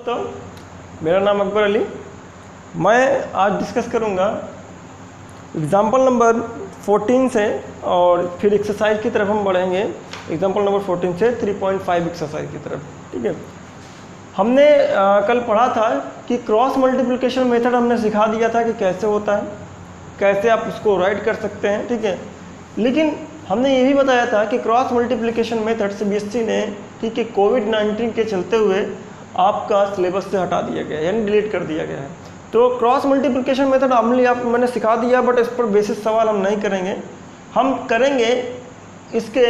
दोस्तों, मेरा नाम अकबर अली। मैं आज डिस्कस करूंगा एग्जाम्पल नंबर 14 से और फिर एक्सरसाइज की तरफ हम बढ़ेंगे। एग्जाम्पल नंबर 14 से 3.5 एक्सरसाइज की तरफ। ठीक है, हमने कल पढ़ा था कि क्रॉस मल्टीप्लिकेशन मेथड हमने सिखा दिया था कि कैसे होता है, कैसे आप उसको राइट कर सकते हैं। ठीक है, लेकिन हमने ये भी बताया था कि क्रॉस मल्टीप्लिकेशन मेथड सीबीएसई ने, ठीक है, कोविड-19 के चलते हुए आपका सिलेबस से हटा दिया गया है, यानी डिलीट कर दिया गया है। तो क्रॉस मल्टीप्लिकेशन मेथड मैंने सिखा दिया, बट इस पर बेसिस सवाल हम नहीं करेंगे। हम करेंगे इसके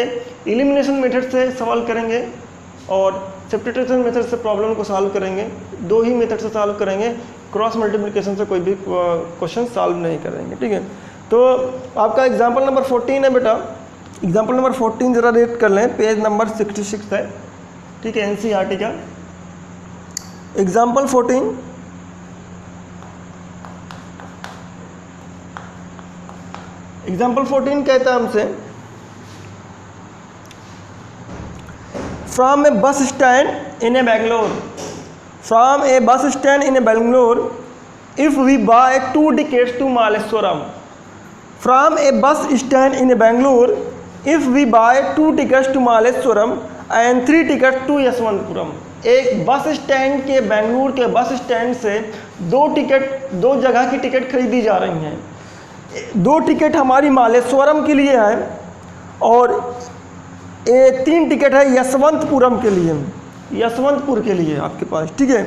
एलिमिनेशन मेथड से सवाल करेंगे और सब्स्टिट्यूशन मेथड से प्रॉब्लम को सॉल्व करेंगे। दो ही मेथड से सॉल्व करेंगे, क्रॉस मल्टीप्लिकेशन से कोई भी क्वेश्चन सॉल्व नहीं करेंगे। ठीक है, तो आपका एग्जाम्पल नंबर 14 है बेटा। एग्जाम्पल नंबर 14 जरा रेट कर लें, पेज नंबर 66 है। ठीक है, एनसीईआरटी का एग्जाम्पल 14। एग्जाम्पल 14 कहता है हमसे, from a bus stand in a Bangalore, from a bus stand in a Bangalore if we buy 2 tickets to Malleshwaram. From a bus stand in a Bangalore if we buy 2 tickets to Malleshwaram and 3 tickets to Yeshwanthpuram. एक bus stand के, बेंगलुरु के bus stand से दो जगह की ticket खरीदी जा रही हैं। 2 टिकट हमारी मालेश्वरम के लिए है और 3 टिकट है यशवंतपुरम के लिए, यशवंतपुर के लिए आपके पास। ठीक है,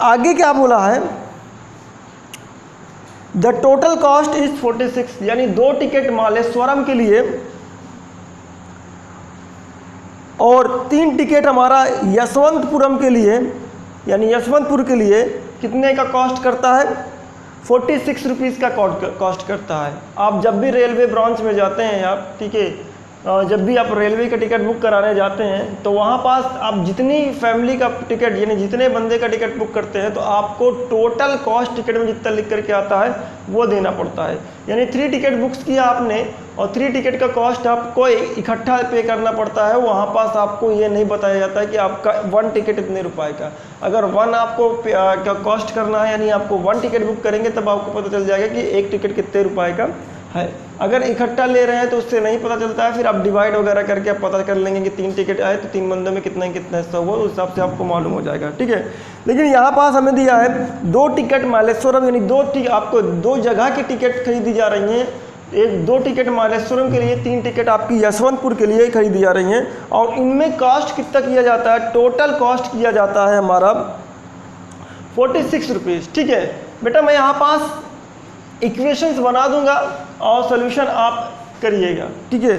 आगे क्या बोला है, द टोटल कॉस्ट इज 46, यानी 2 टिकट मालेश्वरम के लिए और 3 टिकट हमारा यशवंतपुरम के लिए, यानी यशवंतपुर के लिए कितने का कॉस्ट करता है, 46 रुपीज़ का कॉस्ट करता है। आप जब भी रेलवे ब्रांच में जाते हैं आप, ठीक है, जब भी आप रेलवे का टिकट बुक कराने जाते हैं तो वहाँ पास आप जितनी फैमिली का टिकट, यानी जितने बंदे का टिकट बुक करते हैं तो आपको टोटल कॉस्ट टिकट में जितना लिख करके आता है वो देना पड़ता है। यानी 3 टिकट बुक्स किया आपने और 3 टिकट का कॉस्ट आपको इकट्ठा पे करना पड़ता है। वहाँ पास आपको ये नहीं बताया जाता है कि आपका 1 टिकट इतने रुपए का। अगर 1 आपको का कॉस्ट करना है, यानी आपको 1 टिकट बुक करेंगे तब आपको पता चल जाएगा कि 1 टिकट कितने रुपए का है। अगर इकट्ठा ले रहे हैं तो उससे नहीं पता चलता है, फिर आप डिवाइड वगैरह करके आप पता कर लेंगे कि 3 टिकट आए तो 3 बंदों में कितना हिस्सा हुआ, उस हिसाब से आपको मालूम हो जाएगा। ठीक है, लेकिन यहाँ पास हमें दिया है 2 टिकट मालेश्वरम, यानी आपको 2 जगह की टिकट खरीदी जा रही हैं। 2 टिकट मालेश्वरम के लिए, 3 टिकट आपकी यशवंतपुर के लिए खरीदी जा रही हैं और इनमें कॉस्ट कितना किया जाता है, टोटल कॉस्ट किया जाता है हमारा 46 रुपीज़। ठीक है बेटा, मैं यहाँ पास इक्वेशंस बना दूंगा और सॉल्यूशन आप करिएगा। ठीक है,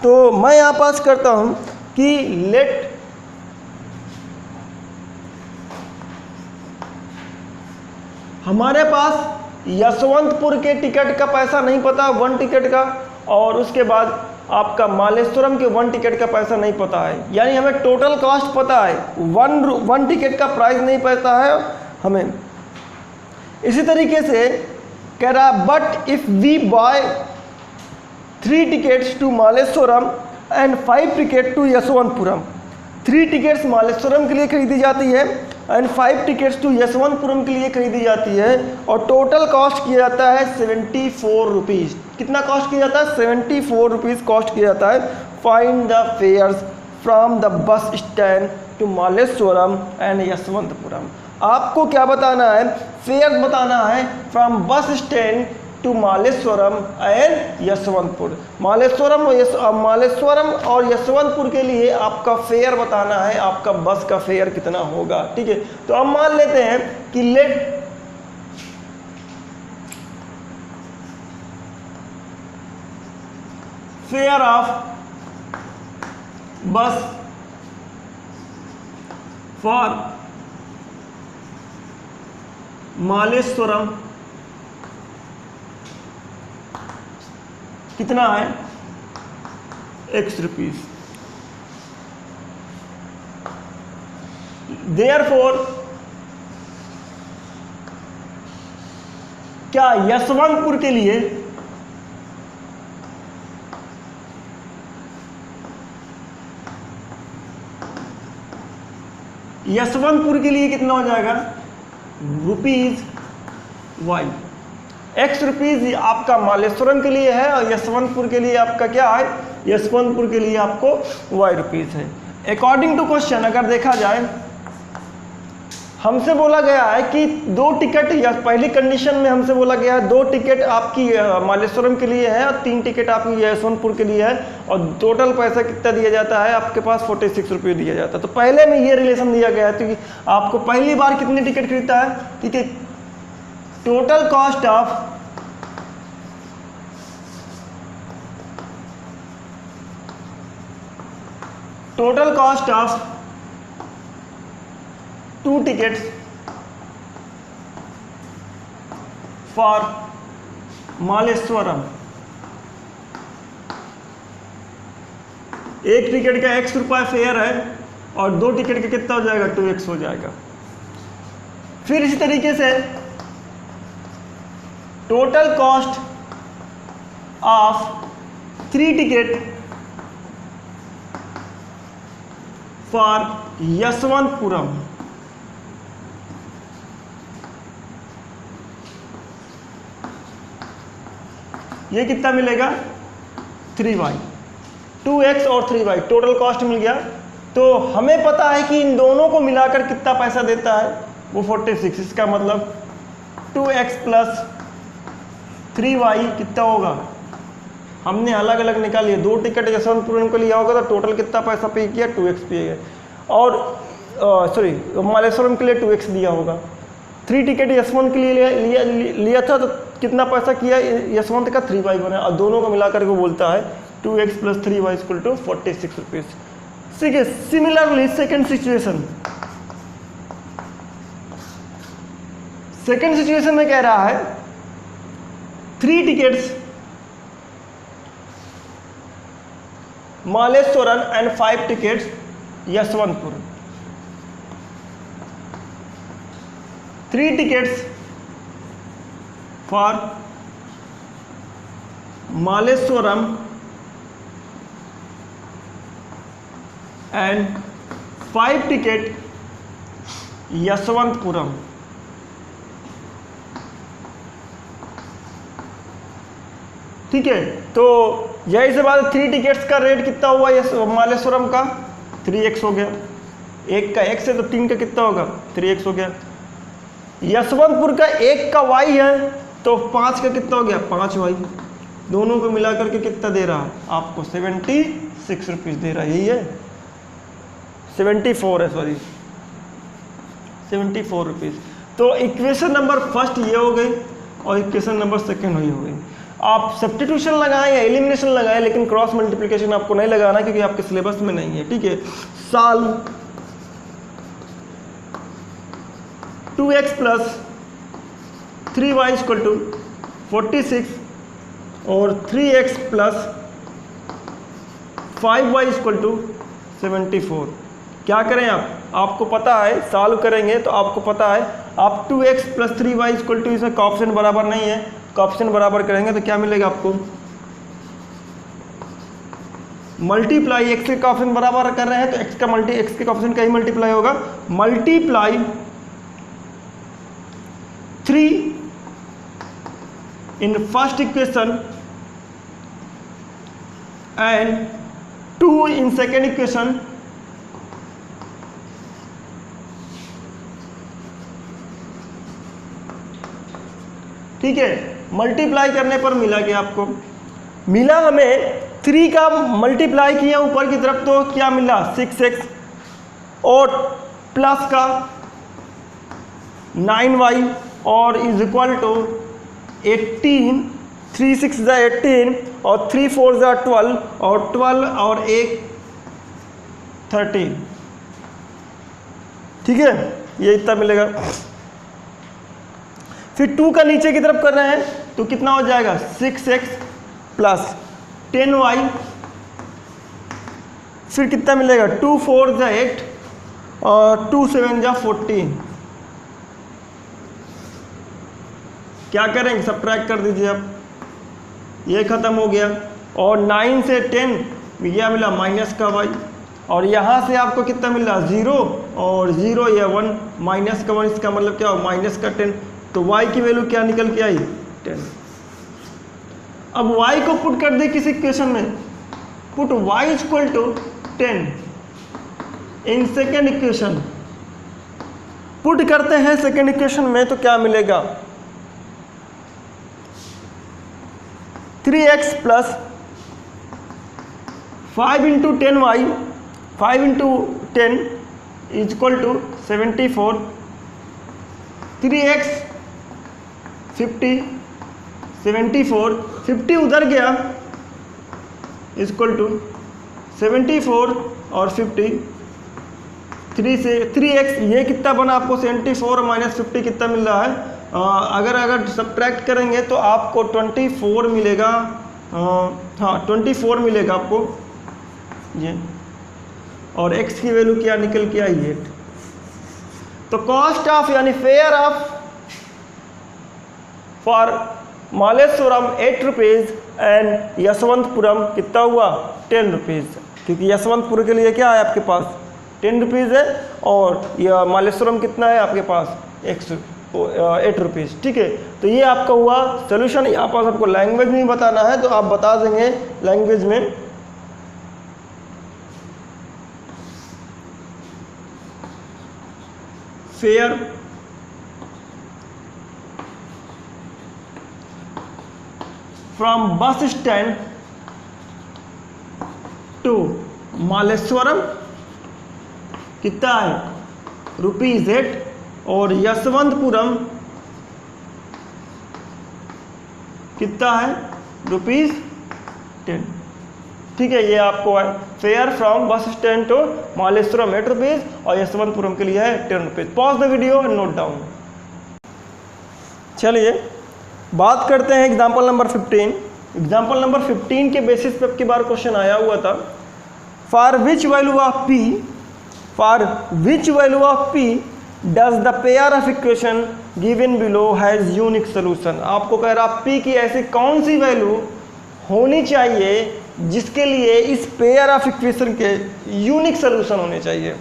तो मैं यहाँ पास करता हूँ कि लेट हमारे पास यशवंतपुर के टिकट का पैसा नहीं पता, 1 टिकट का, और उसके बाद आपका मालेश्वरम के 1 टिकट का पैसा नहीं पता है। यानी हमें टोटल कॉस्ट पता है, 1 टिकट का प्राइस नहीं पता है हमें। इसी तरीके से कह रहा, but if we buy 3 tickets to Malleshwaram and 5 ticket to Yeshwanthpuram. 3 tickets Malleshwaram के लिए खरीदी जाती है एंड 5 टिकट्स टू यशवंतपुरम के लिए खरीदी जाती है और टोटल कॉस्ट किया जाता है 74 रुपीज़। कितना कॉस्ट किया जाता है, 74 रुपीज़ कॉस्ट किया जाता है। Find the fares from the bus stand to Malleshwaram and Yeshwanthpuram. आपको क्या बताना है, फेयर बताना है from bus stand to Malleshwaram and Yeshwanthpur. Malleshwaram और यशवंतपुर के लिए आपका फेयर बताना है, आपका बस का फेयर कितना होगा। ठीक है, तो हम मान लेते हैं कि लेट फेयर ऑफ बस फॉर मालेश्वरम कितना है, X रुपीज। देयरफॉर क्या यशवंतपुर के लिए यशवंतपुर के लिए कितना हो जाएगा, रुपीज़ वाई। एक्स रुपीज़ आपका मालेश्वरम के लिए है और यशवंतपुर के लिए आपका क्या है, यशवंतपुर के लिए आपको वाई रुपीज़ है। अकॉर्डिंग टू क्वेश्चन अगर देखा जाए, हमसे बोला गया है कि 2 टिकट, या पहली कंडीशन में हमसे बोला गया है 2 टिकट आपकी मालेश्वरम के लिए है और 3 टिकट आपकी यशवंतपुर के लिए है, और टोटल पैसा कितना दिया जाता है आपके पास, 46 रुपये दिया जाता है। तो पहले में ये रिलेशन दिया गया है कि आपको पहली बार कितने टिकट खरीदता है, ठीक है, total cost of two tickets for Malleshwaram. एक टिकट का x रुपये फेयर है और 2 टिकट का कितना हो जाएगा, 2x हो जाएगा। फिर इसी तरीके से total cost of 3 ticket for Yeshwanthpuram, ये कितना मिलेगा, 3y, 2x और 3y, टोटल कॉस्ट मिल गया। तो हमें पता है कि इन दोनों को मिलाकर कितना पैसा देता है, वो 46। इसका मतलब 2x प्लस 3y कितना होगा, हमने अलग अलग निकालिए। 2 टिकट यशवंतपुर को लिया होगा तो टोटल कितना पैसा पे किया, 2x पे गया, और सॉरी मालेश्वरम के लिए 2x दिया होगा। 3 टिकट यशवंत के लिए लिया था तो कितना पैसा किया, यशवंत का 3y बना, और दोनों को मिलाकर के बोलता है 2x plus 3y equal to 46 rupees. ठीक है, सिमिलरली सेकेंड सिचुएशन में कह रहा है 3 tickets Malleshwaram and 5 tickets Yeshwanthpur. 3 tickets for Malleshwaram and 5 ticket Yeshwanthpuram. ठीक है, तो यही से बात, 3 टिकट्स का रेट कितना हुआ मालेश्वरम का, 3x हो गया, एक का x है तो 3 का कितना होगा, 3x हो गया। यशवंतपुर का 1 का y है तो 5 का कितना हो गया, 5y। दोनों को मिलाकर के कितना दे रहा है आपको, 76 रुपीज़ दे रहा है, यही है, 74 है, सॉरी 74 रुपीज़। तो इक्वेशन नंबर फर्स्ट ये हो गई और इक्वेशन नंबर सेकेंड वही हो गई। आप सब्स्टिट्यूशन लगाएं या एलिमिनेशन लगाएं, लेकिन क्रॉस मल्टीप्लिकेशन आपको नहीं लगाना क्योंकि आपके सिलेबस में नहीं है। ठीक है, साल 2x plus 3y equal to 46 और 3x plus 5y equal to 74। क्या करें आपको पता है, सॉल्व करेंगे तो आपको पता है, आप 2x plus 3y equal to, इसमें कोएफिशिएंट बराबर नहीं है, कोएफिशिएंट बराबर करेंगे तो क्या मिलेगा आपको, मल्टीप्लाई x के कोएफिशिएंट बराबर कर रहे हैं तो x के कोएफिशिएंट का ही मल्टीप्लाई होगा, multiply 3 in first equation and 2 in second equation, ठीक है। मल्टीप्लाई करने पर मिला क्या आपको, मिला हमें 3 का मल्टीप्लाई किया ऊपर की तरफ तो क्या मिला 6x और प्लस का 9y और इज इक्वल टू 18, 3 6 ज़ा 18 और 3 4 ज़ा 12 और 12 और 1 13। ठीक है, ये इतना मिलेगा। फिर 2 का नीचे की तरफ कर रहे हैं तो कितना हो जाएगा 6x प्लस 10y, फिर कितना मिलेगा 2 4 ज़ा 8 और 2 7 ज़ा 14। क्या करेंगे, सब्ट्रैक्ट कर दीजिए आप, ये खत्म हो गया। और 9 से 10 क्या मिला, माइनस का y, और यहाँ से आपको कितना मिल रहा है 0 और 0 या 1 माइनस का 1, इसका मतलब क्या हो माइनस का 10, तो y की वैल्यू क्या निकल के आई 10। अब y को पुट कर दे किस इक्वेशन में, put y equal to 10 in second equation, put करते हैं सेकेंड इक्वेशन में तो क्या मिलेगा 3x plus 5 into 10y, 5 into 10 is equal to 74, 3x 50, 74, 50 उधर गया इज इक्वल टू 74 और 50, 3 से 3x, ये कितना बना आपको 74 माइनस 50 कितना मिल रहा है, अगर सब्ट्रैक्ट करेंगे तो आपको 24 मिलेगा, हाँ 24 मिलेगा आपको ये, और x की वैल्यू क्या निकल के आई 8। तो कॉस्ट ऑफ यानी fare of for Malleshwaram 8 rupees and Yeshwanthpuram कितना हुआ 10 रुपीज़, क्योंकि यशवंतपुर के लिए क्या है आपके पास 10 रुपीज़ है और यह मालेश्वरम कितना है आपके पास 8 रुपीज़। ठीक है, तो ये आपका हुआ सोल्यूशन। यहाँ पास आपको लैंग्वेज नहीं बताना है तो आप बता देंगे लैंग्वेज में। Fare from bus stand to Malleshwaram कितना है ₹8 और यशवंतपुरम कितना है ₹10। ठीक है, ये आपको है fare from bus stand to Malleshwaram 8 rupees और यशवंतपुरम के लिए है 10 rupees. Pause the video and note down. चलिए बात करते हैं एग्जाम्पल नंबर 15। एग्जाम्पल नंबर 15 के बेसिस पे आपकी बार क्वेश्चन आया हुआ था, for which value of p does the pair of equation given below has unique solution. आपको कह रहा p की ऐसी कौन सी वैल्यू होनी चाहिए जिसके लिए इस पेयर ऑफ इक्वेशन के यूनिक सोल्यूशन होने चाहिए।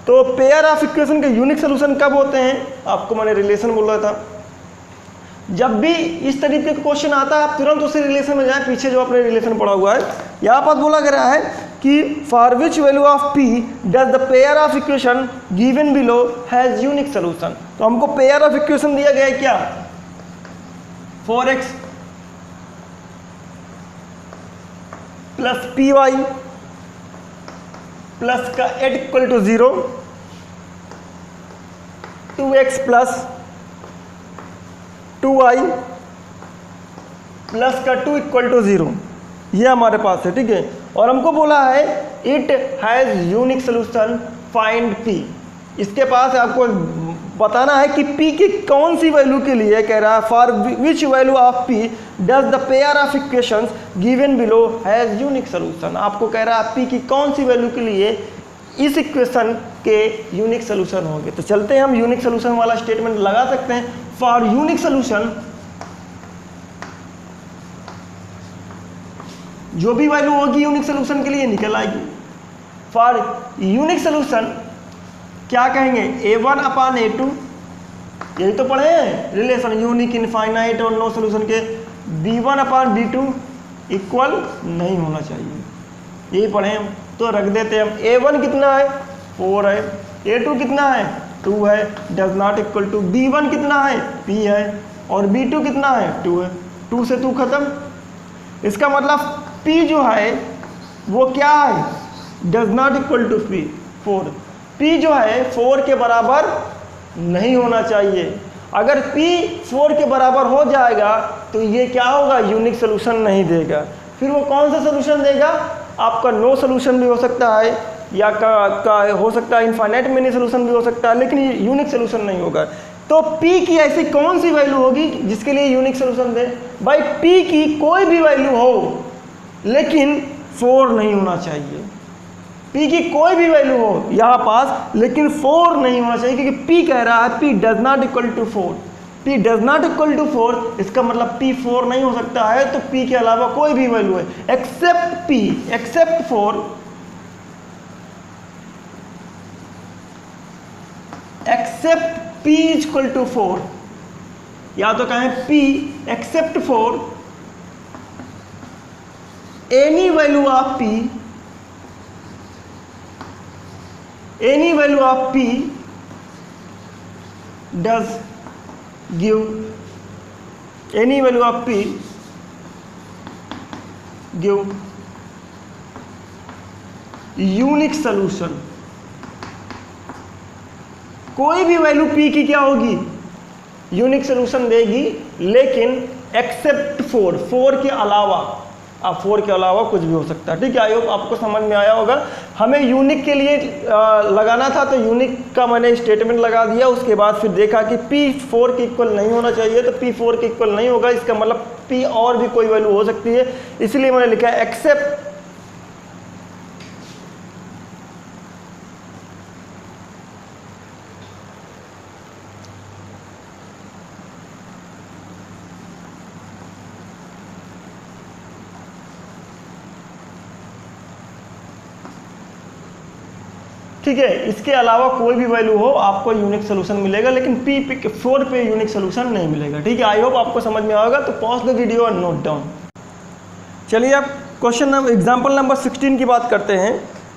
तो पेयर ऑफ इक्वेशन के यूनिक सोल्यूशन कब होते हैं, आपको मैंने रिलेशन बोला था, जब भी इस तरीके का क्वेश्चन आता है आप तुरंत उसी रिलेशन में जाएं, पीछे जो आपने रिलेशन पढ़ा हुआ है। यहाँ पर बोला गया है कि for which value of p does the pair of equation given below has unique solution. तो हमको पेयर ऑफ इक्वेशन दिया गया है क्या 4x प्लस py प्लस का 8 equal to 0, 2x plus 2y plus का 2 इक्वल टू 0, ये हमारे पास है। ठीक है, और हमको बोला है it has unique solution find p। इसके पास आपको बताना है कि p की कौन सी वैल्यू के लिए कह रहा है, for which value of p does the pair of equations given below has unique solution. आपको कह रहा है p की कौन सी वैल्यू के लिए इस इक्वेशन के यूनिक सोल्यूशन होंगे। तो चलते हैं हम यूनिक सोल्यूशन वाला स्टेटमेंट लगा सकते हैं। फॉर यूनिक सोल्यूशन, जो भी वैल्यू होगी यूनिक सोल्यूशन के लिए निकल आएगी। फॉर यूनिक सोल्यूशन क्या कहेंगे a1 अपान a2, यही तो पढ़े हैं रिलेशन यूनिक इनफाइनाइट और नो सोल्यूशन के, b1 अपान b2 इक्वल नहीं होना चाहिए, यही पढ़े हम। तो रख देते हैं हम, a1 कितना है 4 है, a2 कितना है 2 है, does not equal to, b1 कितना है p है और b2 कितना है 2 है, 2 से 2 खत्म। इसका मतलब p जो है वो क्या है does not equal to p 4, p जो है 4 के बराबर नहीं होना चाहिए। अगर p 4 के बराबर हो जाएगा तो ये क्या होगा यूनिक सोल्यूशन नहीं देगा। फिर वो कौन सा सोल्यूशन देगा, आपका नो सोल्यूशन भी हो सकता है या का हो सकता है इनफाइनाइट मिनी सोल्यूशन भी हो सकता है, लेकिन ये यूनिक सोल्यूशन नहीं होगा। तो p की ऐसी कौन सी वैल्यू होगी जिसके लिए यूनिक सोल्यूशन दे, भाई p की कोई भी वैल्यू हो लेकिन 4 नहीं होना चाहिए, p की कोई भी वैल्यू हो यहाँ पास लेकिन 4 नहीं होना चाहिए, क्योंकि p कह रहा है p does not equal to 4, p does not equal to 4, इसका मतलब p 4 नहीं हो सकता है। तो p के अलावा कोई भी वैल्यू है except p, except 4 except p equal to 4, या तो कहें p except 4 any value of p, any value of p does give, any value of p give unique solution. कोई भी वैल्यू p की क्या होगी, यूनिक सॉल्यूशन देगी, लेकिन एक्सेप्ट 4 के अलावा, अब 4 के अलावा कुछ भी हो सकता है। ठीक है, आई होप आपको समझ में आया होगा। हमें यूनिक के लिए लगाना था, तो यूनिक का मैंने स्टेटमेंट लगा दिया। उसके बाद फिर देखा कि p 4 के इक्वल नहीं होना चाहिए, तो p 4 के इक्वल नहीं होगा, इसका मतलब p और भी कोई वैल्यू हो सकती है, इसलिए मैंने लिखा है एक्सेप्ट ठीक है, इसके अलावा कोई भी वैल्यू हो आपको यूनिक सोल्यूशन मिलेगा, लेकिन p 4 पे यूनिक सोल्यूशन नहीं मिलेगा। ठीक है, आई होप आपको समझ में आएगा। तो पॉज द वीडियो और नोट डाउन। चलिए अब क्वेश्चन नंबर एग्जांपल नंबर 16 की बात करते हैं।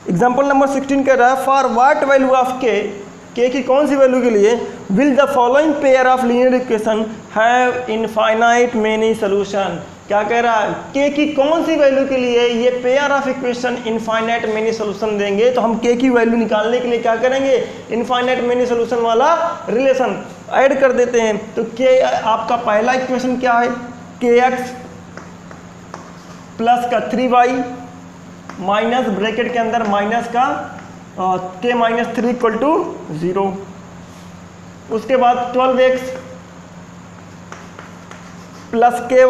एग्जांपल नंबर 16 कह रहा है for what value of k की कौन सी वैल्यू के लिए will the following pair of linear equation have infinite many solution. क्या कह रहा है, k की कौन सी वैल्यू के लिए ये pair of equation infinite many solution देंगे। तो हम k की वैल्यू निकालने के लिए क्या करेंगे, इनफाइनाइट मेनी सोल्यूशन वाला रिलेशन ऐड कर देते हैं। तो k आपका पहला इक्वेशन क्या है, kx प्लस का 3y माइनस ब्रैकेट के अंदर माइनस का k माइनस 3 इक्वल टू 0। उसके बाद 12x plus ky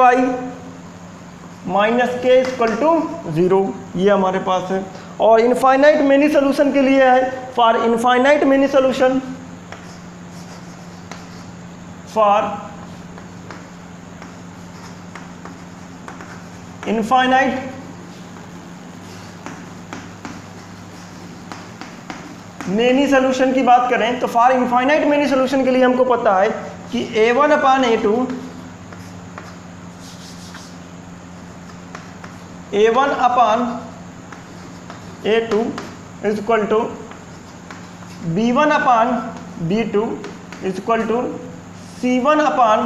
minus k equal to 0, ये हमारे पास है। और इनफाइनाइट मेनी सोल्यूशन के लिए है for infinite many solution, for infinite many solution की बात करें तो फॉर इनफाइनाइट मेनी सोल्यूशन के लिए हमको पता है कि a1 upon a2 a1 upon a2 is equal to b1 upon b2 is equal to c1 upon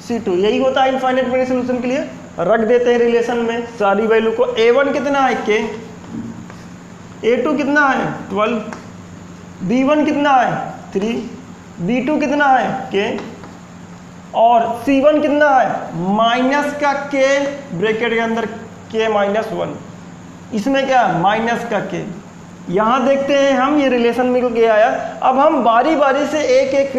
c2। यही होता है इनफाइनाइट मेनी सोल्यूशन के लिए। रख देते हैं रिलेशन में सारी वैल्यू को। a1 कितना है k, a2 कितना है 12, b1 कितना है 3, b2 कितना है k, और c1 कितना है माइनस का k ब्रैकेट के अंदर k माइनस 1, इसमें क्या है माइनस का k। यहाँ देखते हैं हम ये रिलेशन में क्योंकि आया। अब हम बारी बारी से एक एक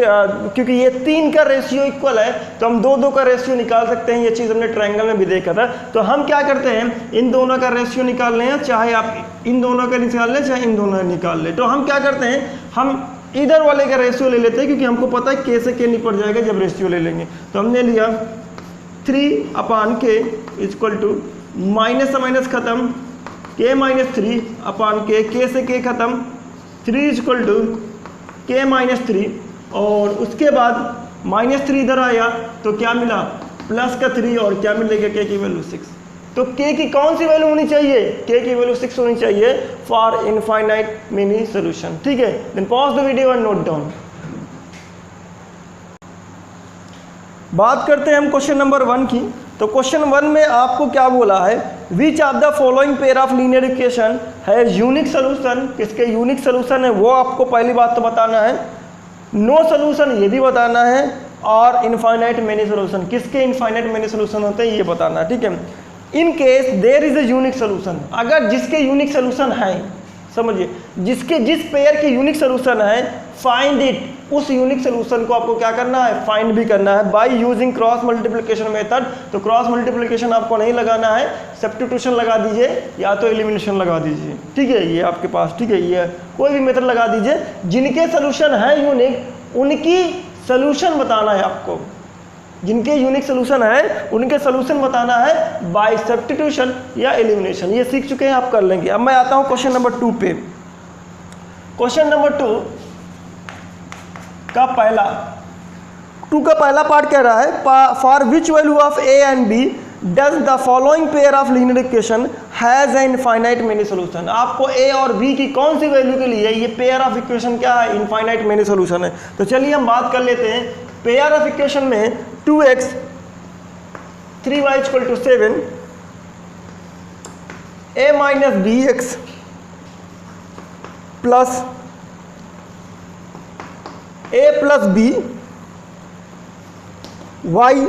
क्योंकि ये 3 का रेशियो इक्वल है तो हम 2-2 का रेशियो निकाल सकते हैं। ये चीज़ हमने ट्रायंगल में भी देखा था। तो हम क्या करते हैं, इन दोनों का रेशियो निकाल लें, चाहे आप इन दोनों का निकाल लें चाहे इन दोनों का निकाल लें। तो हम क्या करते हैं, हम इधर वाले का रेशियो ले लेते हैं क्योंकि हमको पता है k से k निपट जाएगा जब रेशियो ले लेंगे। तो हमने लिया 3 अपान k इक्वल टू माइनस से माइनस खत्म k माइनस 3 अपान k से k खत्म 3 इक्वल टू k माइनस 3, और उसके बाद माइनस 3 इधर आया तो क्या मिला प्लस का 3, और क्या मिलेगा k की वैल्यू 6। तो k की कौन सी वैल्यू होनी चाहिए, k की वैल्यू 6 होनी चाहिए फॉर इनफाइनाइट मेनी सोल्यूशन। ठीक है, then pause the video and note down. बात करते हैं हम क्वेश्चन नंबर 1 की। तो क्वेश्चन 1 में आपको क्या बोला है, which of the following pair of linear equation है यूनिक सोल्यूशन। किसके यूनिक सोल्यूशन है वो आपको पहली बात तो बताना है, नो सोल्यूशन ये भी बताना है, और इनफाइनाइट मेनी सोल्यूशन किसके इनफाइनाइट मेनी सोल्यूशन होते हैं ये बताना है। ठीक है, in case there is a unique solution, अगर जिसके यूनिक सोल्यूशन है, समझिए जिस पेयर के यूनिक सोल्यूशन है, फाइंड इट, उस यूनिक सोल्यूशन को आपको क्या करना है, फाइंड भी करना है by using cross multiplication method. तो क्रॉस मल्टीप्लिकेशन आपको नहीं लगाना है, सब्स्टिट्यूशन लगा दीजिए या तो एलिमिनेशन लगा दीजिए। ठीक है, ये आपके पास, ठीक है, ये कोई भी मेथड लगा दीजिए। जिनके सोल्यूशन है यूनिक उनकी सोल्यूशन बताना है आपको, जिनके यूनिक सोल्यूशन है उनके सोल्यूशन बताना है बाय सब्स्टिट्यूशन या एलिमिनेशन। ये सीख चुके हैं, आप कर लेंगे। अब मैं आता हूँ क्वेश्चन नंबर 2 पे। क्वेश्चन नंबर 2, का पहला 2 का पहला पार्ट कह रहा है for which value of a and b does the following pair of linear equation has a infinite many solution. आपको ए और बी की कौन सी वैल्यू के लिए ये पेयर ऑफ इक्वेशन क्या है, इनफाइनाइट मेनी सोल्यूशन है। तो चलिए हम बात कर लेते हैं पेयर ऑफ इक्वेशन में 2x 3y = 7 a minus b x plus a plus b y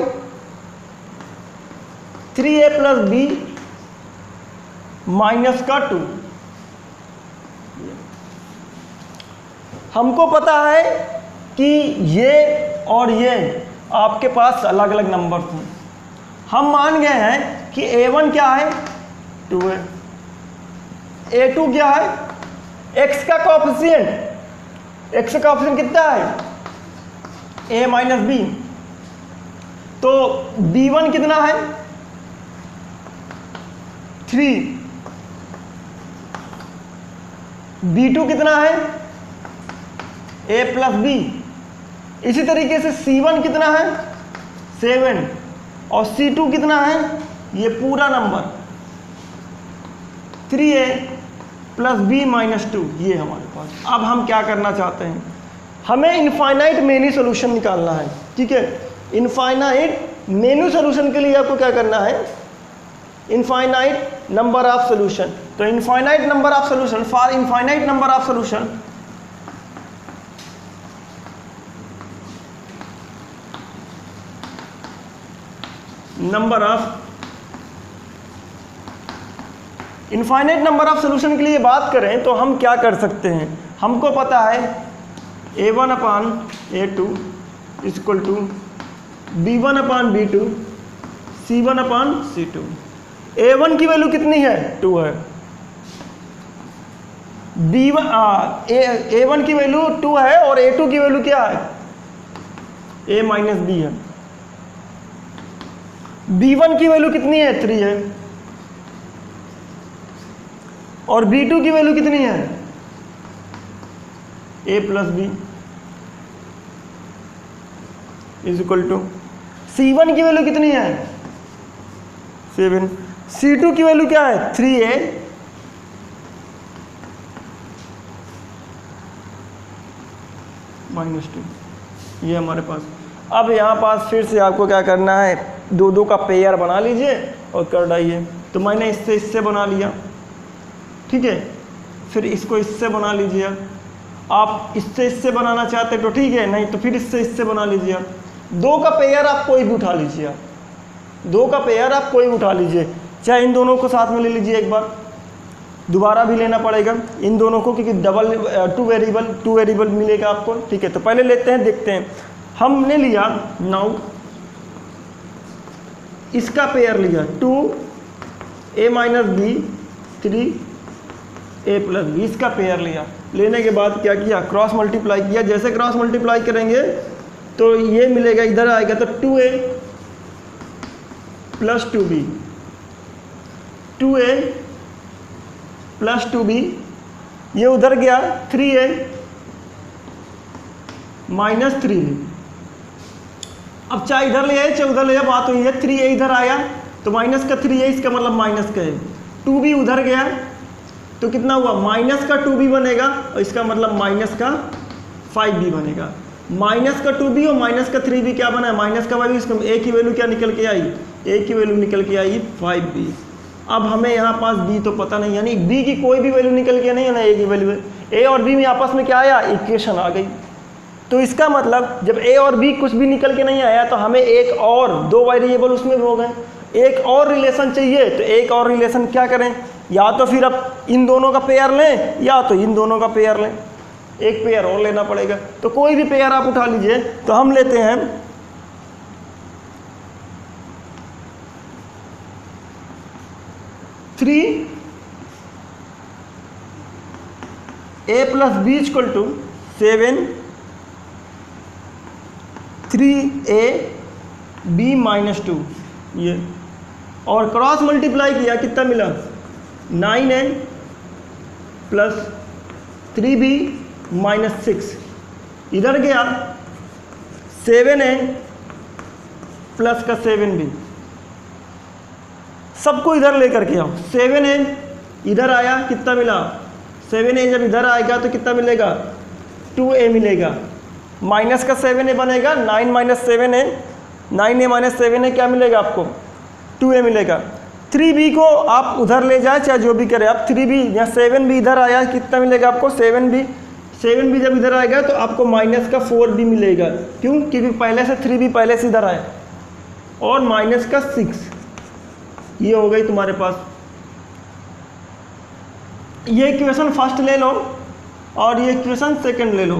3a plus b minus का 2। हमको पता है कि ये और ये आपके पास अलग अलग नंबर हैं। हम मान गए हैं कि a1 क्या है 2 है, a2 क्या है x का कोएफिशिएंट, x का कोएफिशिएंट कितना है a माइनस बी, तो b1 कितना है 3, b2 कितना है a प्लस बी, इसी तरीके से c1 कितना है 7 और c2 कितना है ये पूरा number 3a plus b minus 2 ये हमारे पास। अब हम क्या करना चाहते हैं, हमें इनफाइनाइट मेनी सोल्यूशन निकालना है। ठीक है, इनफाइनाइट मेनी सोल्यूशन के लिए आपको क्या करना है, इनफाइनाइट नंबर ऑफ सोल्यूशन। तो infinite number of solution for infinite number of solution number of infinite number of solution के लिए बात करें तो हम क्या कर सकते हैं, हमको पता है a1 upon a2 equal to b1 upon b2 c1 upon c2। a1 की वैल्यू कितनी है 2 है, a1 की वैल्यू 2 है और a2 की वैल्यू क्या है a माइनस बी है, b1 की वैल्यू कितनी है 3 है और b2 की वैल्यू कितनी है a plus b is equal to c1 की वैल्यू कितनी है 7, c2 की वैल्यू क्या है 3a माइनस 2, ये हमारे पास। अब यहाँ पास फिर से आपको क्या करना है, दो दो का पेयर बना लीजिए और कर डालिए। तो मैंने इससे इससे बना लिया, ठीक है, फिर इसको इससे बना लीजिए। आप इससे इससे बनाना चाहते तो ठीक है, नहीं तो फिर इससे इससे बना लीजिए। दो का पेयर आप कोई भी उठा लीजिए, दो का पेयर आप कोई उठा लीजिए, चाहे इन दोनों को साथ में ले लीजिए, एक बार दोबारा भी लेना पड़ेगा इन दोनों को क्योंकि डबल टू वेरिएबल मिलेगा आपको। ठीक है, तो पहले लेते हैं, देखते हैं। हमने लिया नाउ इसका पेयर लिया 2a minus b 3a plus b, इसका पेयर लिया। लेने के बाद क्या किया, क्रॉस मल्टीप्लाई किया। जैसे क्रॉस मल्टीप्लाई करेंगे तो ये मिलेगा, इधर आएगा तो 2a plus 2b, 2a plus 2b, ये उधर गया 3a माइनस 3b। अब चाहे इधर ले आए चाहे उधर ले आए, बात हुई है 3a इधर आया तो माइनस का 3a, इसका मतलब माइनस का है। 2b उधर गया तो कितना हुआ, माइनस का 2b बनेगा और इसका मतलब माइनस का 5b बनेगा। माइनस का 2b और माइनस का 3b क्या बना है, माइनस का 5b। इसका a की वैल्यू क्या निकल के आई, a की वैल्यू निकल के आई 5b। अब हमें यहाँ पास b तो पता नहीं, यानी b की कोई भी वैल्यू निकल के नहीं है ना, a की वैल्यू, a और b में आपस में क्या आया, इक्वेशन आ गई। तो इसका मतलब जब a और b कुछ भी निकल के नहीं आया तो हमें एक और दो वेरिएबल उसमें हो गए, एक और रिलेशन चाहिए। तो एक और रिलेशन क्या करें, या तो फिर अब इन दोनों का पेयर लें या तो इन दोनों का पेयर लें, एक पेयर और लेना पड़ेगा। तो कोई भी पेयर आप उठा लीजिए। तो हम लेते हैं 3a plus b equal to 7 3a b minus 2, ये और क्रॉस मल्टीप्लाई किया, कितना मिला 9a प्लस 3b माइनस 6, इधर गया 7a प्लस का 7b, सबको इधर लेकर के आओ। 7a इधर आया, कितना मिला? 7a जब इधर आएगा तो कितना मिलेगा? 2a मिलेगा। माइनस का 7a बनेगा, 9 minus 7a, 9a minus 7a क्या मिलेगा आपको? 2a मिलेगा। 3b को आप उधर ले जाए, चाहे जो भी करें आप। 3b यहाँ 7b इधर आया, कितना मिलेगा आपको? 7b जब इधर आएगा तो आपको माइनस का 4b मिलेगा। क्यों? क्योंकि पहले से 3b पहले से इधर आया। और माइनस का 6, ये हो गई तुम्हारे पास। ये इक्वेशन फर्स्ट ले लो और ये इक्वेशन सेकंड ले लो।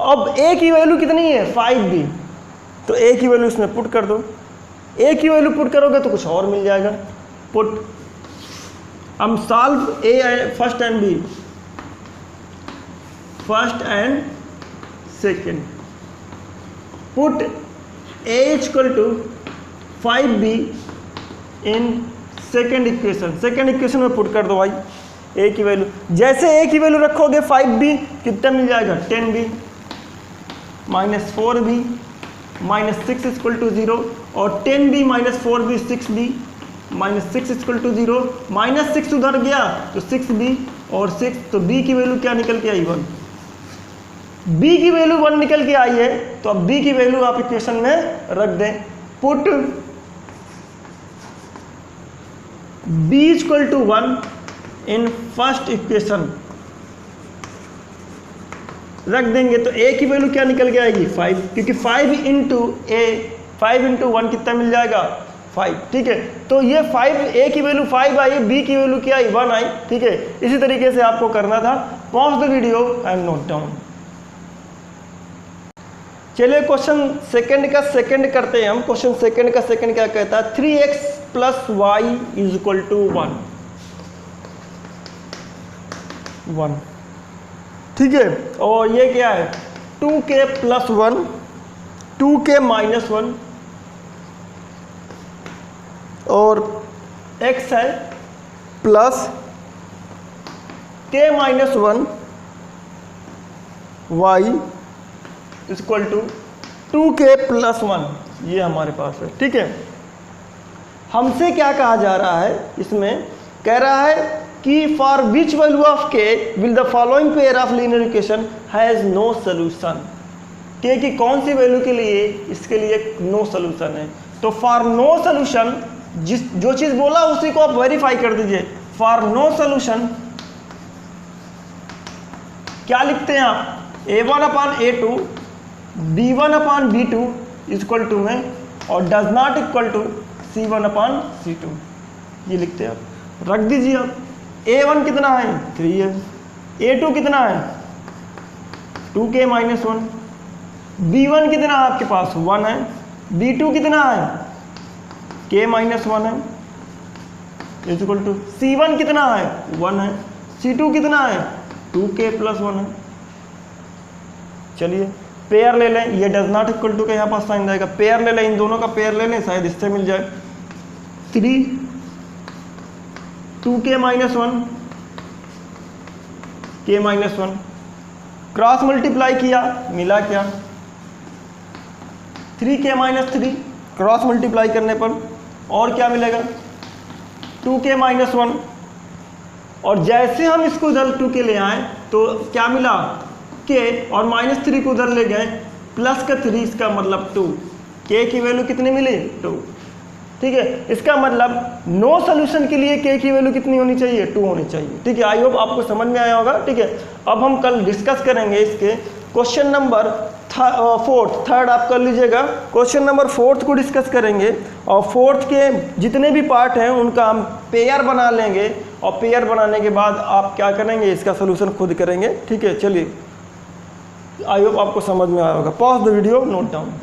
अब a की वैल्यू कितनी है? 5b, तो a की वैल्यू इसमें पुट कर दो। a की वैल्यू पुट करोगे तो कुछ और मिल जाएगा। पुट हम solve a first and b, first and second. Put a equal to 5b in second equation. Second equation में पुट कर दो भाई a की वैल्यू। जैसे a की वैल्यू रखोगे 5b कितना मिल जाएगा? 10b minus 4b minus 6 equal to 0, और 10b minus 4b 6b minus 6 equal to 0। Minus 6 उधर गया तो 6b और 6, तो b की वैल्यू क्या निकल के आई? 1। b की वैल्यू 1 निकल के आई है, तो अब b की वैल्यू आप इक्वेशन में रख दें। Put b equal to 1 in first equation रख देंगे तो a की वैल्यू क्या निकल के आएगी? 5, क्योंकि 5 इंटू a, 5 इंटू 1 कितना मिल जाएगा? 5। ठीक है, तो ये 5, a की वैल्यू 5 आई, b की वैल्यू क्या आई? 1 आई। ठीक है, इसी तरीके से आपको करना था। Pause the video and note down. चलिए क्वेश्चन सेकंड का सेकंड करते हैं हम। क्वेश्चन सेकंड का सेकंड क्या कहता है? 3x plus y is equal to 1। ठीक है, और ये क्या है? 2k प्लस 1, 2k माइनस 1, और x है plus k minus 1 y equal to 2k plus 1, ये हमारे पास है। ठीक है, हमसे क्या कहा जा रहा है? इसमें कह रहा है कि for which value of k will the following pair of linear equation has no solution. k की कौन सी वैल्यू के लिए इसके लिए नो सोल्यूशन है? तो फॉर नो सोल्यूशन, जो चीज बोला उसी को आप वेरीफाई कर दीजिए। फॉर नो सोल्यूशन क्या लिखते हैं आप? a1 upon a2 b1 upon b2 equal to है, और does not equal to c1 upon c2, ये लिखते हैं आप। रख दीजिए आप। a1 कितना है? 3 है। a2 कितना है? 2k minus 1। b1 कितना है आपके पास? 1 है। b2 कितना है? k माइनस 1 है इक्वल टू c1 कितना है? 1 है। c2 कितना है? 2k प्लस 1 है। चलिए पेयर ले लें। ये डज नॉट इक्वल टू का यहाँ पास साइन रहेगा। पेयर ले लें, इन दोनों का पेयर ले लें, शायद इससे मिल जाए। 3 2k minus 1 k minus 1 cross multiply किया, मिला क्या? 3k माइनस 3 क्रॉस मल्टीप्लाई करने पर और क्या मिलेगा? 2k माइनस 1, और जैसे हम इसको इधर 2k ले आए तो क्या मिला? k, और माइनस 3 को उधर ले गए, प्लस का 3, इसका मतलब 2। k की वैल्यू कितनी मिली? 2। ठीक है, इसका मतलब नो सोल्यूशन के लिए k की वैल्यू कितनी होनी चाहिए? 2 होनी चाहिए। ठीक है, आई होप आपको समझ में आया होगा। ठीक है, अब हम कल डिस्कस करेंगे इसके क्वेश्चन नंबर 4th, थर्ड आप कर लीजिएगा। क्वेश्चन नंबर 4th को डिस्कस करेंगे, और 4th के जितने भी पार्ट हैं उनका हम पेयर बना लेंगे, और पेयर बनाने के बाद आप क्या करेंगे? इसका सोल्यूशन खुद करेंगे। ठीक है, चलिए आई होप आपको समझ में आया होगा। Pause the video, note down.